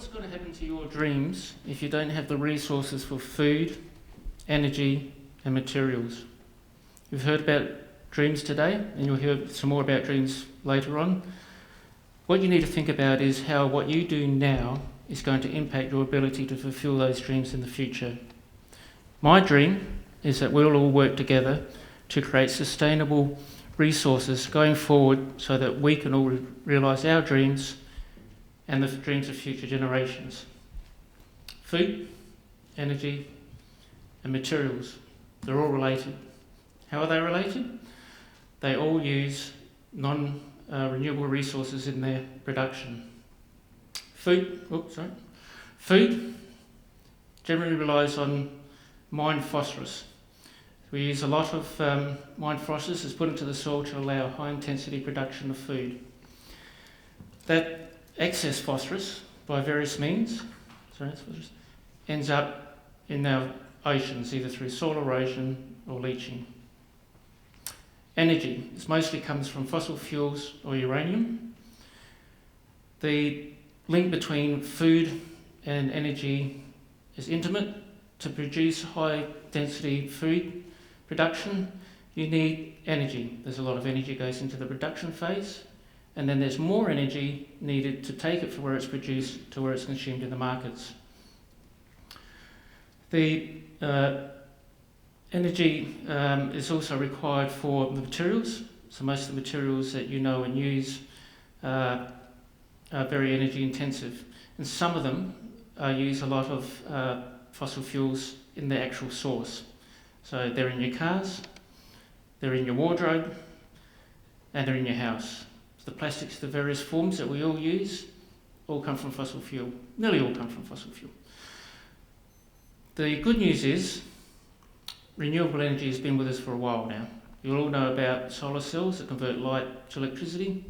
what's going to happen to your dreams if you don't have the resources for food, energy and materials? You've heard about dreams today, and you'll hear some more about dreams later on. What you need to think about is how what you do now is going to impact your ability to fulfill those dreams in the future. My dream is that we'll all work together to create sustainable resources going forward so that we can all realise our dreams and the dreams of future generations. Food, energy and materials, they're all related. How are they related? They all use non-renewable resources in their production. Food generally relies on mined phosphorus. We use a lot of mined phosphorus that's put into the soil to allow high intensity production of food. That excess phosphorus, by various means, ends up in our oceans, either through soil erosion or leaching. Energy, this mostly comes from fossil fuels or uranium. The link between food and energy is intimate. To produce high density food production, you need energy. There's a lot of energy goes into the production phase, and then there's more energy needed to take it from where it's produced to where it's consumed in the markets. The energy is also required for the materials. So most of the materials that you know and use are very energy intensive, and some of them use a lot of fossil fuels in their actual source. So they're in your cars, they're in your wardrobe, and they're in your house. So the plastics, the various forms that we all use, all come from fossil fuel. Nearly all come from fossil fuel. The good news is renewable energy has been with us for a while now. You all know about solar cells that convert light to electricity,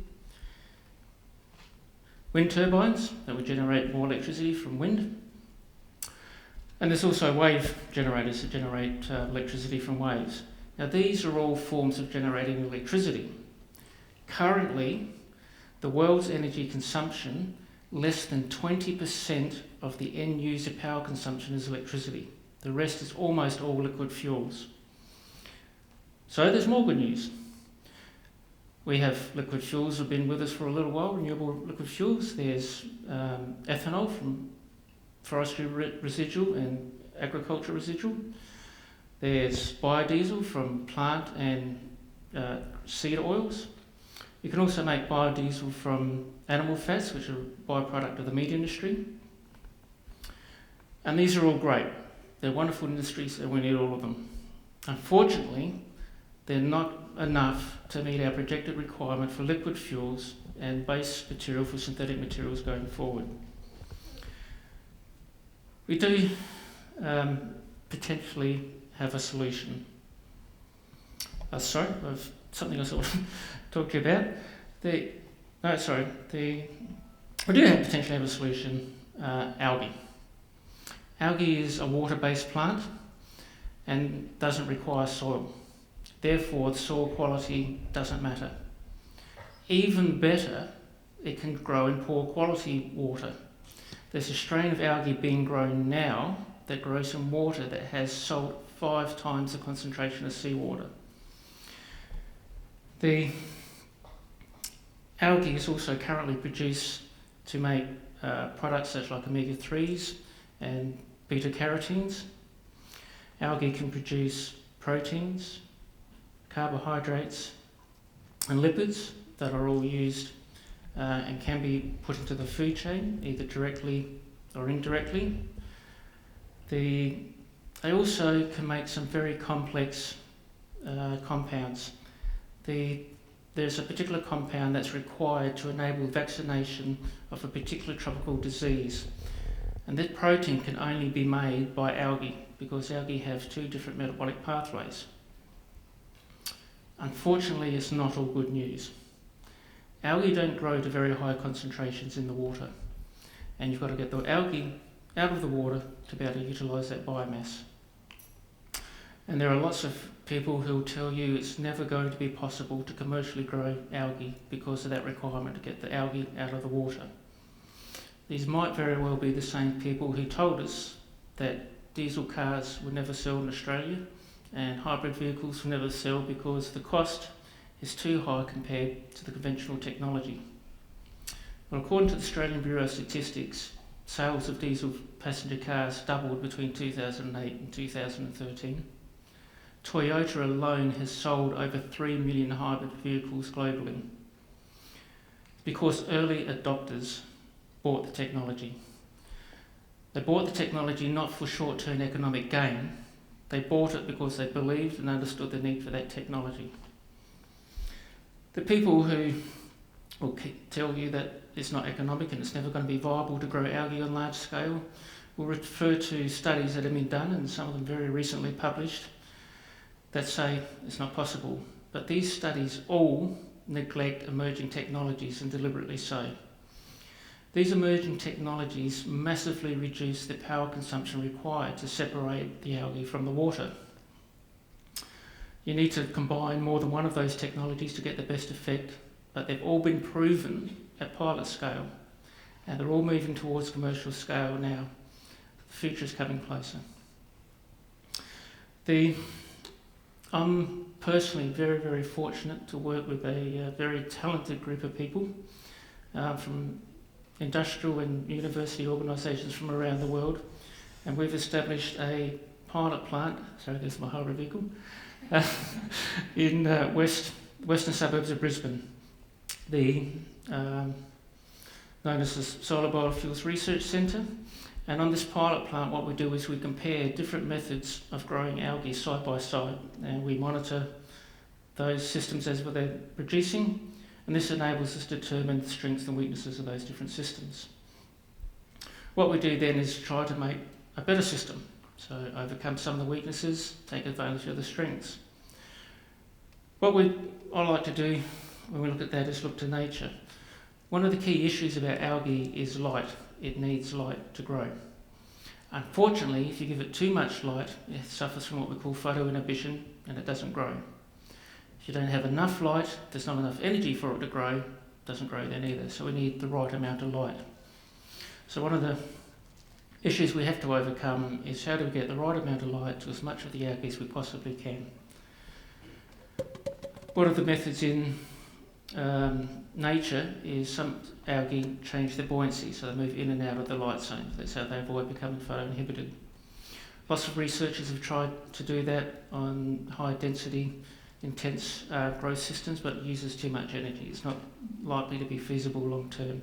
wind turbines that would generate more electricity from wind, and there's also wave generators that generate electricity from waves. Now these are all forms of generating electricity. Currently, the world's energy consumption, less than 20% of the end user power consumption is electricity. The rest is almost all liquid fuels. So there's more good news. We have liquid fuels that have been with us for a little while, renewable liquid fuels. There's ethanol from forestry residual and agriculture residual. There's biodiesel from plant and seed oils. You can also make biodiesel from animal fats, which are a byproduct of the meat industry. And these are all great. They're wonderful industries and we need all of them. Unfortunately, they're not enough to meet our projected requirement for liquid fuels and base material for synthetic materials going forward. We do potentially have a solution. Something else I want to talk to you about. We do potentially have a solution, algae. Algae is a water-based plant and doesn't require soil. Therefore, the soil quality doesn't matter. Even better, it can grow in poor quality water. There's a strain of algae being grown now that grows in water that has salt 5 times the concentration of seawater. The algae is also currently produced to make products such like omega-3s and beta-carotenes. Algae can produce proteins, carbohydrates and lipids that are all used and can be put into the food chain, either directly or indirectly. They also can make some very complex compounds. There's a particular compound that's required to enable vaccination of a particular tropical disease. And that protein can only be made by algae because algae have 2 different metabolic pathways. Unfortunately, it's not all good news. Algae don't grow to very high concentrations in the water, and you've got to get the algae out of the water to be able to utilise that biomass. And there are lots of people who will tell you it's never going to be possible to commercially grow algae because of that requirement to get the algae out of the water. these might very well be the same people who told us that diesel cars would never sell in Australia and hybrid vehicles will never sell because the cost is too high compared to the conventional technology. Well, according to the Australian Bureau of Statistics, sales of diesel passenger cars doubled between 2008 and 2013. Toyota alone has sold over 3 million hybrid vehicles globally because early adopters bought the technology. They bought the technology not for short-term economic gain, they bought it because they believed and understood the need for that technology. The people who will tell you that it's not economic and it's never going to be viable to grow algae on large scale will refer to studies that have been done, and some of them very recently published, that say it's not possible. But these studies all neglect emerging technologies, and deliberately so. These emerging technologies massively reduce the power consumption required to separate the algae from the water. You need to combine more than one of those technologies to get the best effect, but they've all been proven at pilot scale, and they're all moving towards commercial scale now. The future is coming closer. I'm personally very, very fortunate to work with a very talented group of people from industrial and university organisations from around the world, and we've established a pilot plant, sorry, there's my hybrid vehicle, in western suburbs of Brisbane, known as the Solar Biofuels Research Centre. And on this pilot plant, what we do is we compare different methods of growing algae side by side, and we monitor those systems as they're producing, and this enables us to determine the strengths and weaknesses of those different systems. What we do then is try to make a better system, so overcome some of the weaknesses, take advantage of the strengths. What I like to do when we look at that is look to nature. One of the key issues about algae is light. It needs light to grow. Unfortunately, if you give it too much light, it suffers from what we call photoinhibition and it doesn't grow. If you don't have enough light, there's not enough energy for it to grow, it doesn't grow then either. So we need the right amount of light. So one of the issues we have to overcome is how do we get the right amount of light to as much of the algae as we possibly can. One of the methods in nature is some algae change their buoyancy, so they move in and out of the light zone. That's how they avoid becoming photoinhibited. Lots of researchers have tried to do that on high density, intense growth systems, but it uses too much energy. It's not likely to be feasible long term.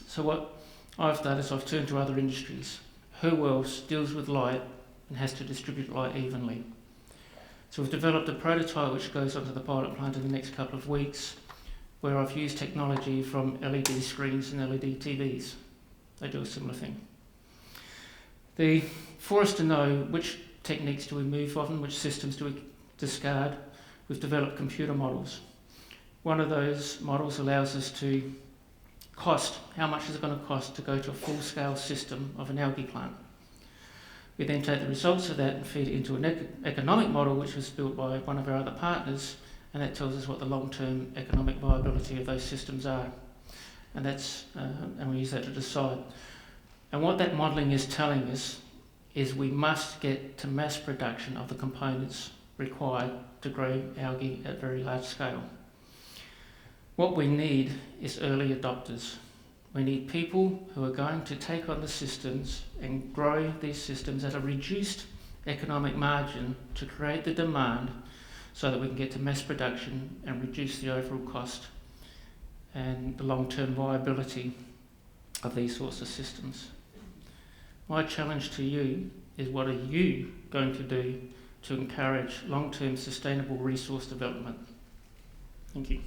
So what I've done is I've turned to other industries. Who else deals with light and has to distribute light evenly? So we've developed a prototype which goes onto the pilot plant in the next couple of weeks, where I've used technology from LED screens and LED TVs. They do a similar thing. For us to know which techniques do we move on, which systems do we discard, we've developed computer models. One of those models allows us to cost, how much is it going to cost to go to a full-scale system of an algae plant. We then take the results of that and feed it into an economic model which was built by one of our other partners, and that tells us what the long-term economic viability of those systems are. And and we use that to decide. And what that modelling is telling us is we must get to mass production of the components required to grow algae at very large scale. What we need is early adopters. We need people who are going to take on the systems and grow these systems at a reduced economic margin to create the demand so that we can get to mass production and reduce the overall cost and the long-term viability of these sorts of systems. My challenge to you is, what are you going to do to encourage long-term sustainable resource development? Thank you.